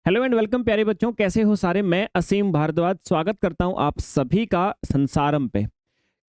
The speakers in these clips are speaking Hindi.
हेलो एंड वेलकम प्यारे बच्चों, कैसे हो सारे। मैं असीम भारद्वाज स्वागत करता हूं आप सभी का संसारम पे।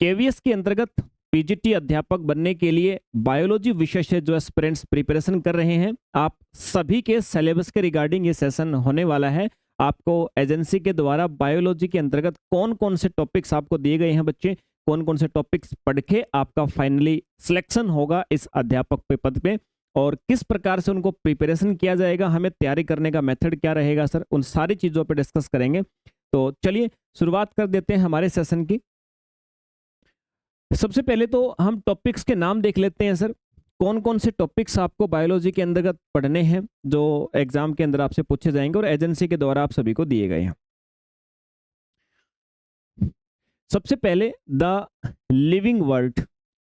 केवीएस के अंतर्गत पीजीटी अध्यापक बनने के लिए बायोलॉजी विषय से जो एस्पिरेंट्स प्रिपरेशन कर रहे हैं, आप सभी के सिलेबस के रिगार्डिंग ये सेशन होने वाला है। आपको एजेंसी के द्वारा बायोलॉजी के अंतर्गत कौन कौन से टॉपिक्स आपको दिए गए हैं बच्चे, कौन कौन से टॉपिक्स पढ़ के आपका फाइनली सिलेक्शन होगा इस अध्यापक पे पद पे, और किस प्रकार से उनको प्रिपरेशन किया जाएगा, हमें तैयारी करने का मेथड क्या रहेगा सर, उन सारी चीज़ों पे डिस्कस करेंगे। तो चलिए शुरुआत कर देते हैं हमारे सेशन की। सबसे पहले तो हम टॉपिक्स के नाम देख लेते हैं सर। कौन कौन से टॉपिक्स आपको बायोलॉजी के अंतर्गत पढ़ने हैं जो एग्जाम के अंदर आपसे पूछे जाएंगे और एजेंसी के द्वारा आप सभी को दिए गए हैं। सबसे पहले the living world.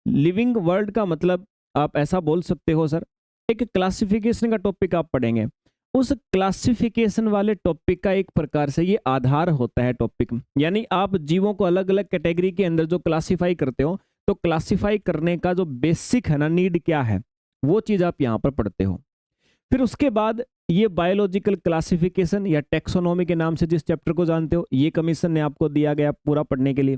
Living world का मतलब आप ऐसा बोल सकते हो सर, एक क्लासिफिकेशन का टॉपिक आप पढ़ेंगे। उस क्लासिफिकेशन वाले टॉपिक का एक प्रकार से ये आधार होता है टॉपिक, यानी आप जीवों को अलग अलग कैटेगरी के अंदर जो क्लासिफाई करते हो, तो क्लासिफाई करने का जो बेसिक है ना, नीड क्या है, वो चीज आप यहाँ पर पढ़ते हो। फिर उसके बाद ये बायोलॉजिकल क्लासिफिकेशन या टेक्सोनॉमी के नाम से जिस चैप्टर को जानते हो, ये कमीशन ने आपको दिया गया पूरा पढ़ने के लिए।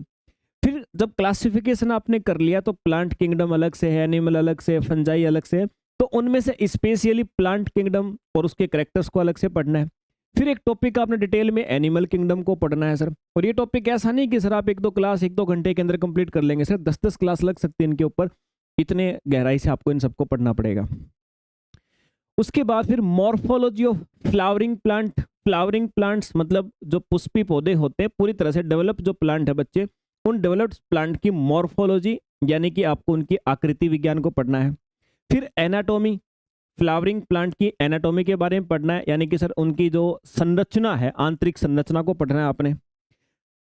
फिर जब क्लासिफिकेशन आपने कर लिया तो प्लांट किंगडम अलग से है, एनिमल अलग से है, फंजाई अलग से है, तो उनमें से स्पेशली प्लांट किंगडम और उसके कैरेक्टर्स को अलग से पढ़ना है। फिर एक टॉपिक आपने डिटेल में एनिमल किंगडम को पढ़ना है सर। और ये टॉपिक ऐसा नहीं कि सर आप एक दो घंटे के अंदर कंप्लीट कर लेंगे सर, 10-10 क्लास लग सकती है इनके ऊपर, इतने गहराई से आपको इन सबको पढ़ना पड़ेगा। उसके बाद फिर morphology of flowering plant. Flowering plants मतलब जो पुष्पी पौधे होते हैं, पूरी तरह से डेवलप जो प्लांट है बच्चे, उन डेवलप्ड प्लांट की मॉर्फोलॉजी यानी कि आपको उनकी आकृति विज्ञान को पढ़ना है। फिर एनाटॉमी, फ्लावरिंग प्लांट की एनाटॉमी के बारे में पढ़ना है, यानी कि सर उनकी जो संरचना है, आंतरिक संरचना को पढ़ना है आपने।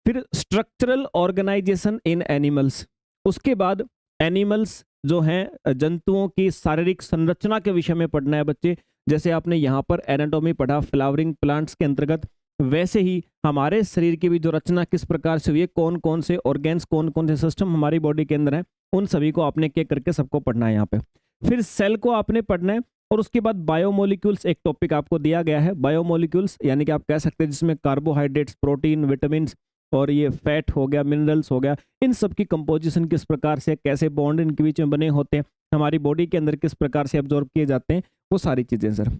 फिर स्ट्रक्चरल ऑर्गेनाइजेशन इन एनिमल्स। उसके बाद एनिमल्स जो हैं, जंतुओं की शारीरिक संरचना के विषय में पढ़ना है बच्चे। जैसे आपने यहाँ पर एनाटॉमी पढ़ा फ्लावरिंग प्लांट्स के अंतर्गत, वैसे ही हमारे शरीर की भी जो रचना किस प्रकार से हुई है, कौन कौन से ऑर्गेन्स, कौन कौन से सिस्टम हमारी बॉडी के अंदर है, उन सभी को आपने एक एक करके सबको पढ़ना है यहाँ पे। फिर सेल को आपने पढ़ना है। और उसके बाद बायोमोलिक्यूल्स एक टॉपिक आपको दिया गया है। बायोमोलिक्यूल्स यानी कि आप कह सकते हैं जिसमें कार्बोहाइड्रेट्स, प्रोटीन, विटामिन और ये फैट हो गया, मिनरल्स हो गया, इन सब की कंपोजिशन किस प्रकार से, कैसे बॉन्ड इनके बीच में बने होते हैं, हमारी बॉडी के अंदर किस प्रकार से एब्जॉर्ब किए जाते हैं, वो सारी चीजें सर।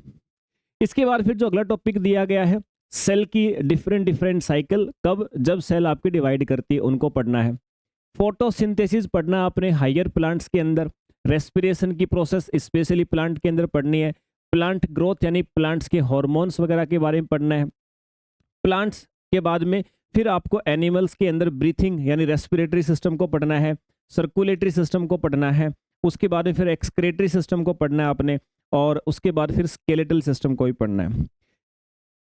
इसके बाद फिर जो अगला टॉपिक दिया गया है, सेल की डिफरेंट डिफरेंट साइकिल, कब जब सेल आपकी डिवाइड करती है उनको पढ़ना है। फोटोसिंथेसिस पढ़ना है आपने हायर प्लांट्स के अंदर। रेस्पिरेशन की प्रोसेस स्पेशली प्लांट के अंदर पढ़नी है। प्लांट ग्रोथ यानी प्लांट्स के हार्मोन्स वगैरह के बारे में पढ़ना है। प्लांट्स के बाद में फिर आपको एनिमल्स के अंदर ब्रीथिंग यानी रेस्पिरेटरी सिस्टम को पढ़ना है, सर्कुलेटरी सिस्टम को पढ़ना है। उसके बाद में फिर एक्सक्रेटरी सिस्टम को पढ़ना है आपने, और उसके बाद फिर स्केलेटल सिस्टम को भी पढ़ना है।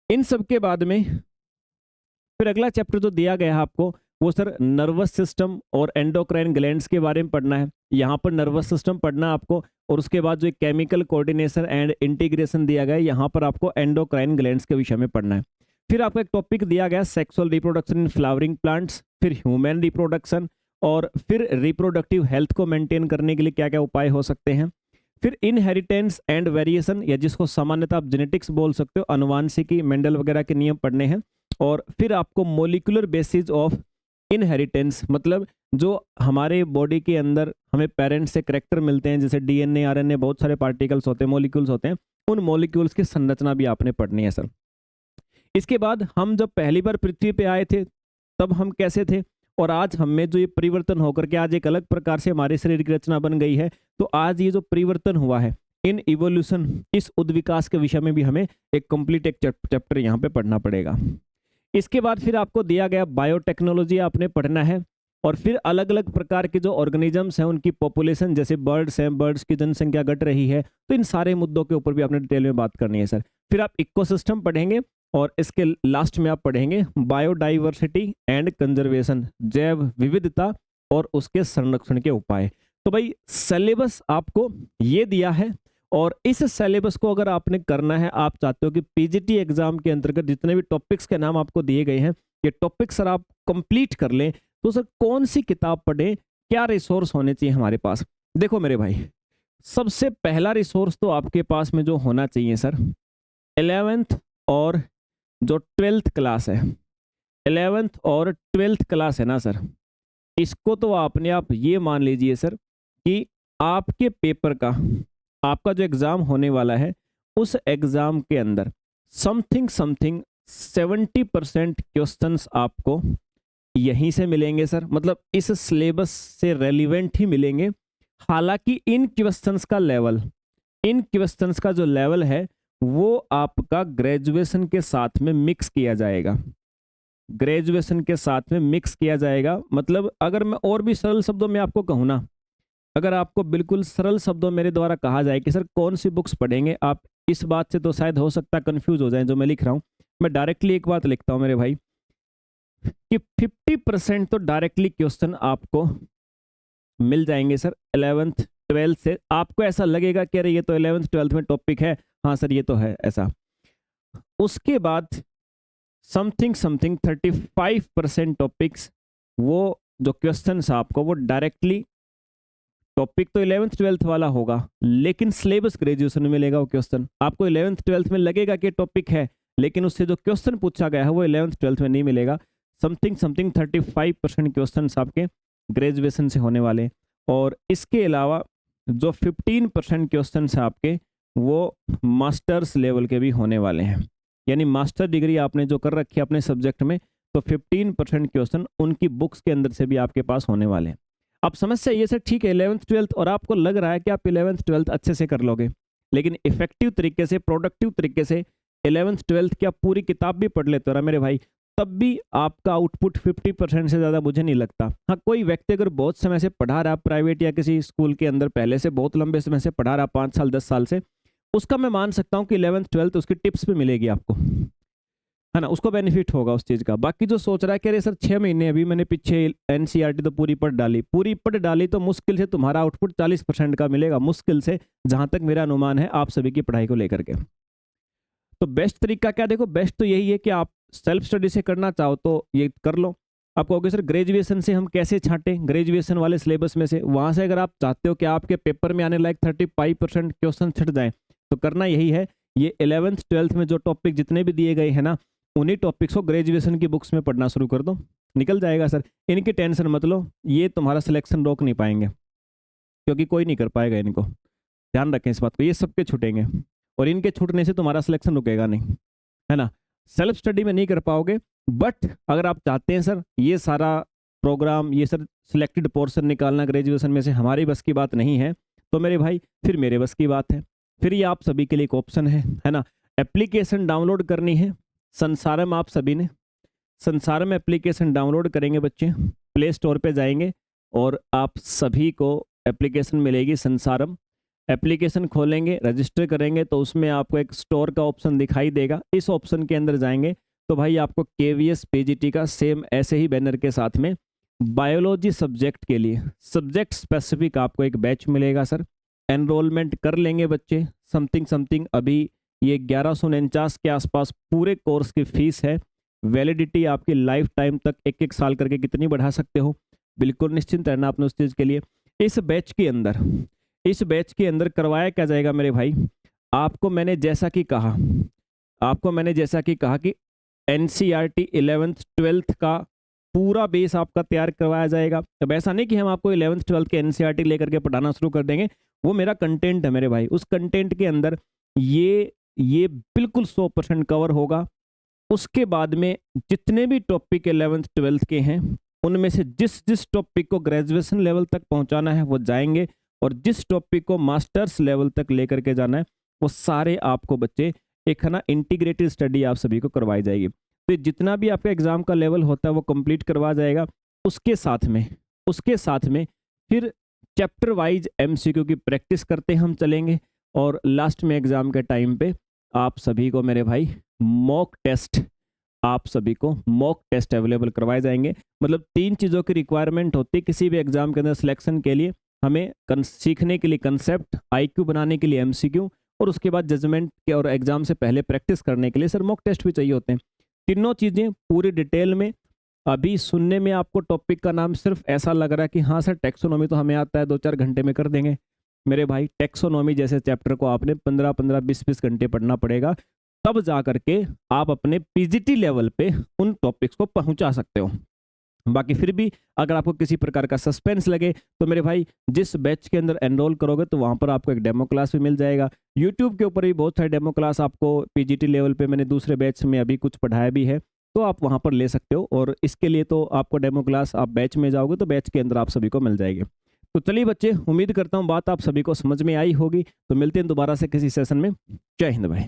इन सब के बाद में फिर अगला चैप्टर जो दिया गया है आपको, वो सर नर्वस सिस्टम और एंडोक्राइन ग्लैंड्स के बारे में पढ़ना है। यहाँ पर नर्वस सिस्टम पढ़ना है आपको, और उसके बाद जो केमिकल कोऑर्डिनेशन एंड इंटीग्रेशन दिया गया है, यहाँ पर आपको एंडोक्राइन ग्लैंड्स के विषय में पढ़ना है। फिर आपको एक टॉपिक दिया गया sexual reproduction in flowering plants, फिर ह्यूमन रिप्रोडक्शन, और फिर रिप्रोडक्टिव हेल्थ को मेंटेन करने के लिए क्या क्या उपाय हो सकते हैं। फिर इनहेरिटेंस एंड वेरिएशन, या जिसको सामान्यतः आप जेनेटिक्स बोल सकते हो, अनुवांशिकी, मेंडल वगैरह के नियम पढ़ने हैं। और फिर आपको मोलिकुलर बेसिस ऑफ इनहेरिटेंस, मतलब जो हमारे बॉडी के अंदर हमें पेरेंट्स से करैक्टर मिलते हैं, जैसे डीएनए, आरएनए, बहुत सारे पार्टिकल्स होते हैं, मॉलिक्यूल्स होते हैं, उन मॉलिक्यूल्स की संरचना भी आपने पढ़नी है सर। इसके बाद हम जब पहली बार पृथ्वी पे आए थे तब हम कैसे थे, और आज हम में जो ये परिवर्तन होकर के आज एक अलग प्रकार से हमारे शरीर की रचना बन गई है, तो आज ये जो परिवर्तन हुआ है इन इवोल्यूशन, इस उद्विकास के विषय में भी हमें एक कंप्लीट एक चैप्टर यहाँ पे पढ़ना पड़ेगा। इसके बाद फिर आपको दिया गया बायोटेक्नोलॉजी आपने पढ़ना है, और फिर अलग अलग प्रकार के जो ऑर्गेनिजम्स हैं उनकी पॉपुलेशन, जैसे बर्ड्स हैं, बर्ड्स की जनसंख्या घट रही है, तो इन सारे मुद्दों के ऊपर भी आपने डिटेल में बात करनी है सर। फिर आप इकोसिस्टम पढ़ेंगे, और इसके लास्ट में आप पढ़ेंगे बायोडाइवर्सिटी एंड कंजर्वेशन, जैव विविधता और उसके संरक्षण के उपाय। तो भाई सिलेबस आपको ये दिया है, और इस सिलेबस को अगर आपने करना है, आप चाहते हो कि पीजीटी एग्जाम के अंतर्गत जितने भी टॉपिक्स के नाम आपको दिए गए हैं, ये टॉपिक सर आप कंप्लीट कर लें, तो सर कौन सी किताब पढ़ें, क्या रिसोर्स होने चाहिए हमारे पास। देखो मेरे भाई, सबसे पहला रिसोर्स तो आपके पास में जो होना चाहिए सर, 11th और जो 12th क्लास है, 11th और 12th क्लास है ना सर, इसको तो अपने आप ये मान लीजिए सर कि आपके पेपर का, आपका जो एग्ज़ाम होने वाला है उस एग्ज़ाम के अंदर समथिंग समथिंग 70% क्वेश्चंस आपको यहीं से मिलेंगे सर, मतलब इस सिलेबस से रेलिवेंट ही मिलेंगे। हालांकि इन क्वेश्चंस का लेवल, इन क्वेश्चंस का जो लेवल है वो आपका ग्रेजुएशन के साथ में मिक्स किया जाएगा, ग्रेजुएशन के साथ में मिक्स किया जाएगा। मतलब अगर मैं और भी सरल शब्दों में आपको कहूँ ना, अगर आपको बिल्कुल सरल शब्दों मेरे द्वारा कहा जाए कि सर कौन सी बुक्स पढ़ेंगे आप, इस बात से तो शायद हो सकता है कंफ्यूज हो जाए जो मैं लिख रहा हूँ। मैं डायरेक्टली एक बात लिखता हूँ मेरे भाई कि 50% तो डायरेक्टली क्वेश्चन आपको मिल जाएंगे सर 11th 12th से। आपको ऐसा लगेगा कि अरे ये तो 11th 12th में टॉपिक है, हाँ सर ये तो है ऐसा। उसके बाद समथिंग समथिंग 35% टॉपिक्स, वो जो क्वेश्चन आपको वो डायरेक्टली, टॉपिक तो 11th 12th वाला होगा लेकिन सिलेबस ग्रेजुएशन में मिलेगा। वो क्वेश्चन आपको 11th 12th में लगेगा कि टॉपिक है, लेकिन उससे जो क्वेश्चन पूछा गया है वो 11th 12th में नहीं मिलेगा। समथिंग समथिंग 35% क्वेश्चन आपके ग्रेजुएशन से होने वाले। और इसके अलावा जो 15% क्वेश्चन है आपके वो मास्टर्स लेवल के भी होने वाले हैं, यानी मास्टर डिग्री आपने जो कर रखी है अपने सब्जेक्ट में, तो 15% क्वेश्चन उनकी बुक्स के अंदर से भी आपके पास होने वाले हैं। अब समस्या ये सर ठीक है 11th 12th और आपको लग रहा है कि आप 11th 12th अच्छे से कर लोगे, लेकिन इफेक्टिव तरीके से, प्रोडक्टिव तरीके से 11th 12th की आप पूरी किताब भी पढ़ लेते हो ना मेरे भाई, तब भी आपका आउटपुट 50% से ज़्यादा मुझे नहीं लगता। हाँ, कोई व्यक्ति अगर बहुत समय से पढ़ा रहा, प्राइवेट या किसी स्कूल के अंदर पहले से बहुत लंबे समय से पढ़ा रहा, 5 साल 10 साल से, उसका मैं मान सकता हूँ कि 11th 12th उसकी टिप्स भी मिलेगी आपको, है ना, उसको बेनिफिट होगा उस चीज़ का। बाकी जो सोच रहा है कि अरे सर 6 महीने अभी मैंने पीछे एनसीईआरटी तो पूरी पढ़ डाली तो मुश्किल से तुम्हारा आउटपुट 40% का मिलेगा, मुश्किल से, जहां तक मेरा अनुमान है आप सभी की पढ़ाई को लेकर के। तो बेस्ट तरीका क्या, देखो बेस्ट तो यही है कि आप सेल्फ स्टडी से करना चाहो तो ये कर लो। आप कहोगे सर ग्रेजुएशन से हम कैसे छांटें, ग्रेजुएशन वाले सिलेबस में से, वहां से अगर आप चाहते हो कि आपके पेपर में आने लायक 35% क्वेश्चन छट जाए, तो करना यही है, ये 11th 12th में जो टॉपिक जितने भी दिए गए हैं ना, उन्हीं टॉपिक्स को ग्रेजुएशन की बुक्स में पढ़ना शुरू कर दो, निकल जाएगा सर। इनकी टेंशन मत लो, ये तुम्हारा सिलेक्शन रोक नहीं पाएंगे, क्योंकि कोई नहीं कर पाएगा इनको, ध्यान रखें इस बात को, ये सबके छूटेंगे और इनके छूटने से तुम्हारा सिलेक्शन रुकेगा नहीं, है ना। सेल्फ स्टडी में नहीं कर पाओगे, बट अगर आप चाहते हैं सर ये सारा प्रोग्राम, ये सर सिलेक्टेड पोर्शन निकालना ग्रेजुएशन में से हमारी बस की बात नहीं है, तो मेरे भाई फिर मेरे बस की बात है, फिर ये आप सभी के लिए एक ऑप्शन है ना। एप्लीकेशन डाउनलोड करनी है संसारम, आप सभी ने संसारम एप्लीकेशन डाउनलोड करेंगे बच्चे, प्ले स्टोर पे जाएंगे और आप सभी को एप्लीकेशन मिलेगी संसारम। एप्लीकेशन खोलेंगे, रजिस्टर करेंगे तो उसमें आपको एक स्टोर का ऑप्शन दिखाई देगा, इस ऑप्शन के अंदर जाएंगे तो भाई आपको केवीएस पीजीटी का सेम ऐसे ही बैनर के साथ में बायोलॉजी सब्जेक्ट के लिए सब्जेक्ट स्पेसिफिक आपको एक बैच मिलेगा सर। एनरोलमेंट कर लेंगे बच्चे, समथिंग समथिंग अभी ये 1149 के आसपास पूरे कोर्स की फीस है। वैलिडिटी आपकी लाइफ टाइम तक 1-1 साल करके कितनी बढ़ा सकते हो, बिल्कुल निश्चिंत रहना आपने उस चीज़ के लिए। इस बैच के अंदर करवाया क्या जाएगा मेरे भाई, आपको मैंने जैसा कि कहा कि एनसीईआरटी 11th 12th का पूरा बेस आपका तैयार करवाया जाएगा। अब ऐसा नहीं कि हम आपको 11th 12th के एनसीईआरटी लेकर के पढ़ाना शुरू कर देंगे, वो मेरा कंटेंट है मेरे भाई, उस कंटेंट के अंदर ये बिल्कुल 100% कवर होगा। उसके बाद में जितने भी टॉपिक 11th 12th के हैं उनमें से जिस टॉपिक को ग्रेजुएशन लेवल तक पहुंचाना है वो जाएंगे, और जिस टॉपिक को मास्टर्स लेवल तक लेकर के जाना है वो सारे आपको बच्चे एक है ना इंटीग्रेटेड स्टडी आप सभी को करवाई जाएगी। तो जितना भी आपका एग्जाम का लेवल होता है वो कंप्लीट करवा जाएगा। उसके साथ में फिर चैप्टर वाइज एमसीक्यू की प्रैक्टिस करते हम चलेंगे, और लास्ट में एग्जाम के टाइम पे आप सभी को मेरे भाई मॉक टेस्ट अवेलेबल करवाए जाएंगे। मतलब 3 चीज़ों की रिक्वायरमेंट होती है किसी भी एग्जाम के अंदर सिलेक्शन के लिए, हमें सीखने के लिए कंसेप्ट, आईक्यू बनाने के लिए एमसीक्यू, और उसके बाद जजमेंट के और एग्जाम से पहले प्रैक्टिस करने के लिए सर मॉक टेस्ट भी चाहिए होते हैं। तीनों चीज़ें पूरी डिटेल में। अभी सुनने में आपको टॉपिक का नाम सिर्फ ऐसा लग रहा है कि हाँ सर टैक्सोनॉमी तो हमें आता है, 2-4 घंटे में कर देंगे। मेरे भाई टैक्सोनॉमी जैसे चैप्टर को आपने 15-15, 20-20 घंटे पढ़ना पड़ेगा, तब जा करके आप अपने पीजीटी लेवल पे उन टॉपिक्स को पहुंचा सकते हो। बाकी फिर भी अगर आपको किसी प्रकार का सस्पेंस लगे तो मेरे भाई, जिस बैच के अंदर एनरोल करोगे तो वहाँ पर आपको एक डेमो क्लास भी मिल जाएगा। यूट्यूब के ऊपर भी बहुत सारे डेमो क्लास आपको पीजीटी लेवल पे मैंने दूसरे बैच में अभी कुछ पढ़ाया भी है, तो आप वहाँ पर ले सकते हो। और इसके लिए तो आपको डेमो क्लास, आप बैच में जाओगे तो बैच के अंदर आप सभी को मिल जाएगी। तो चलिए बच्चे, उम्मीद करता हूँ बात आप सभी को समझ में आई होगी। तो मिलते हैं दोबारा से किसी सेशन में। जय हिंद भाई।